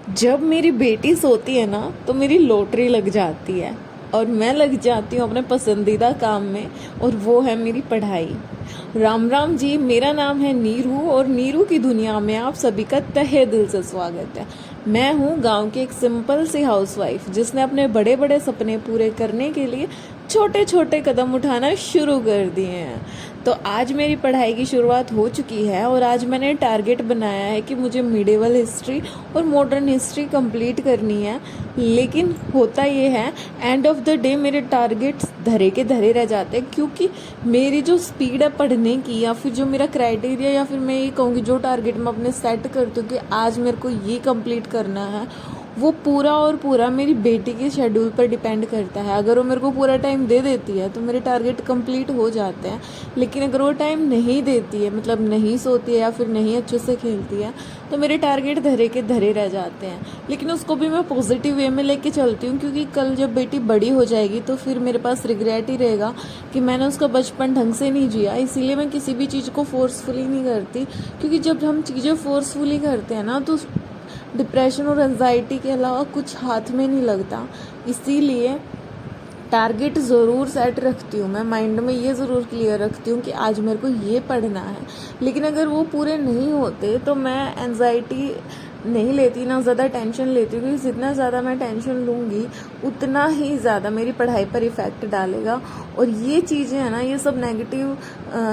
जब मेरी बेटी सोती है ना तो मेरी लॉटरी लग जाती है और मैं लग जाती हूँ अपने पसंदीदा काम में, और वो है मेरी पढ़ाई। राम राम जी, मेरा नाम है नीरू और नीरू की दुनिया में आप सभी का तहे दिल से स्वागत है। मैं हूँ गांव की एक सिंपल सी हाउसवाइफ जिसने अपने बड़े बड़े सपने पूरे करने के लिए छोटे छोटे कदम उठाना शुरू कर दिए हैं। तो आज मेरी पढ़ाई की शुरुआत हो चुकी है और आज मैंने टारगेट बनाया है कि मुझे मिडिवल हिस्ट्री और मॉडर्न हिस्ट्री कंप्लीट करनी है। लेकिन होता ये है, एंड ऑफ द डे मेरे टारगेट्स धरे के धरे रह जाते हैं, क्योंकि मेरी जो स्पीड है पढ़ने की, या फिर जो मेरा क्राइटेरिया, या फिर मैं ये कहूँगी जो टारगेट मैं अपने सेट करती हूँ कि आज मेरे को ये कंप्लीट करना है, वो पूरा और पूरा मेरी बेटी के शेड्यूल पर डिपेंड करता है। अगर वो मेरे को पूरा टाइम दे देती है तो मेरे टारगेट कंप्लीट हो जाते हैं। लेकिन अगर वो टाइम नहीं देती है, मतलब नहीं सोती है या फिर नहीं अच्छे से खेलती है, तो मेरे टारगेट धरे के धरे रह जाते हैं। लेकिन उसको भी मैं पॉजिटिव वे में लेके चलती हूँ, क्योंकि कल जब बेटी बड़ी हो जाएगी तो फिर मेरे पास रिग्रेट ही रहेगा कि मैंने उसका बचपन ढंग से नहीं जिया। इसीलिए मैं किसी भी चीज़ को फोर्सफुली नहीं करती, क्योंकि जब हम चीज़ें फोर्सफुली करते हैं ना तो डिप्रेशन और एंजाइटी के अलावा कुछ हाथ में नहीं लगता। इसीलिए टारगेट ज़रूर सेट रखती हूँ, मैं माइंड में ये ज़रूर क्लियर रखती हूँ कि आज मेरे को ये पढ़ना है। लेकिन अगर वो पूरे नहीं होते तो मैं एंजाइटी नहीं लेती, ना ज़्यादा टेंशन लेती, क्योंकि जितना ज़्यादा मैं टेंशन लूँगी उतना ही ज़्यादा मेरी पढ़ाई पर इफ़ेक्ट डालेगा। और ये चीज़ें हैं ना, ये सब नेगेटिव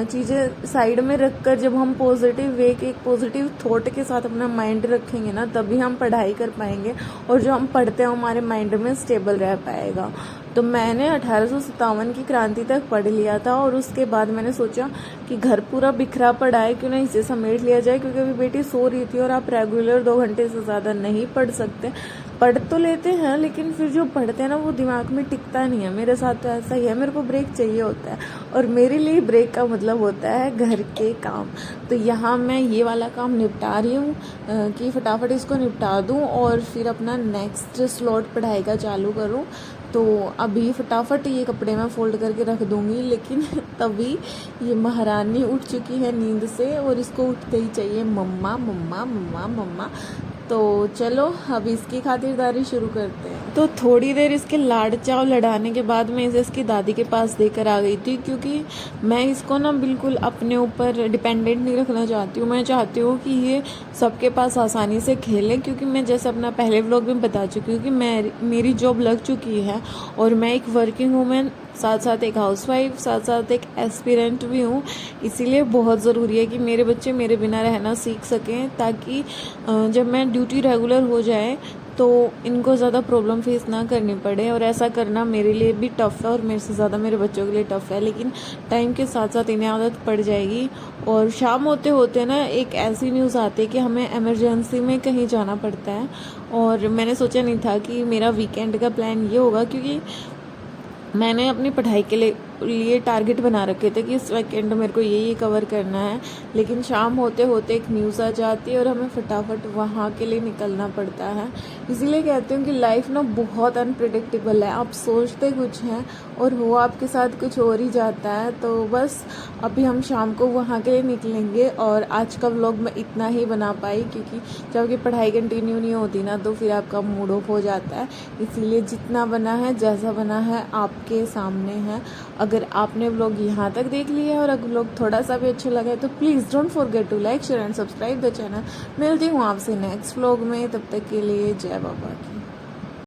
चीज़ें साइड में रखकर जब हम पॉजिटिव वे के एक पॉजिटिव थॉट के साथ अपना माइंड रखेंगे ना, तभी हम पढ़ाई कर पाएंगे और जो हम पढ़ते हैं हमारे माइंड में स्टेबल रह पाएगा। तो मैंने 1857 की क्रांति तक पढ़ लिया था और उसके बाद मैंने सोचा कि घर पूरा बिखरा पड़ा है, क्यों ना इसे समेट लिया जाए, क्योंकि अभी बेटी सो रही थी और आप रेगुलर 2 घंटे से ज़्यादा नहीं पढ़ सकते। पढ़ तो लेते हैं लेकिन फिर जो पढ़ते हैं ना वो दिमाग में टिकता नहीं है। मेरे साथ तो ऐसा ही है, मेरे को ब्रेक चाहिए होता है, और मेरे लिए ब्रेक का मतलब होता है घर के काम। तो यहाँ मैं ये वाला काम निपटा रही हूँ कि फटाफट इसको निपटा दूँ और फिर अपना नेक्स्ट स्लॉट पढ़ाई का चालू करूँ। तो अभी फटाफट ये कपड़े मैं फोल्ड करके रख दूँगी, लेकिन तभी ये महारानी उठ चुकी है नींद से और इसको उठते ही चाहिए मम्मा मम्मा मम्मा मम्मा। तो चलो अब इसकी खातिरदारी शुरू करते हैं। तो थोड़ी देर इसके लाड़ चाव लड़ाने के बाद मैं इसे इसकी दादी के पास देकर आ गई थी, क्योंकि मैं इसको ना बिल्कुल अपने ऊपर डिपेंडेंट नहीं रखना चाहती हूँ। मैं चाहती हूँ कि ये सबके पास आसानी से खेले, क्योंकि मैं जैसे अपना पहले व्लॉग में बता चुकी हूँ कि मेरी जॉब लग चुकी है और मैं एक वर्किंग वूमेन, साथ साथ एक हाउसवाइफ, साथ साथ एक एस्पिरेंट भी हूँ। इसीलिए बहुत ज़रूरी है कि मेरे बच्चे मेरे बिना रहना सीख सकें, ताकि जब मैं ड्यूटी रेगुलर हो जाए तो इनको ज़्यादा प्रॉब्लम फेस ना करनी पड़े। और ऐसा करना मेरे लिए भी टफ़ है और मेरे से ज़्यादा मेरे बच्चों के लिए टफ़ है, लेकिन टाइम के साथ साथ इन्हें आदत पड़ जाएगी। और शाम होते होते ना एक ऐसी न्यूज़ आती है कि हमें इमरजेंसी में कहीं जाना पड़ता है, और मैंने सोचा नहीं था कि मेरा वीकेंड का प्लान ये होगा, क्योंकि मैंने अपनी पढ़ाई के लिए टारगेट बना रखे थे कि इस वीकेंड मेरे को ये कवर करना है। लेकिन शाम होते होते एक न्यूज़ आ जाती है और हमें फटाफट वहाँ के लिए निकलना पड़ता है। इसीलिए कहती हूँ कि लाइफ ना बहुत अनप्रिडिक्टेबल है। आप सोचते कुछ हैं और वो आपके साथ कुछ और ही जाता है। तो बस अभी हम शाम को वहाँ के लिए निकलेंगे, और आज का व्लॉग मैं इतना ही बना पाई, क्योंकि जब आपकी पढ़ाई कंटिन्यू नहीं होती ना तो फिर आपका मूड ऑफ हो जाता है। इसीलिए जितना बना है, जैसा बना है, आपके सामने है। अगर आपने व्लॉग यहाँ तक देख लिया है और अगर व्लॉग थोड़ा सा भी अच्छा लगा है तो please don't forget to like, share and subscribe the channel. मिलती हूँ आपसे नेक्स्ट व्लॉग में, तब तक के लिए जय बाबा की।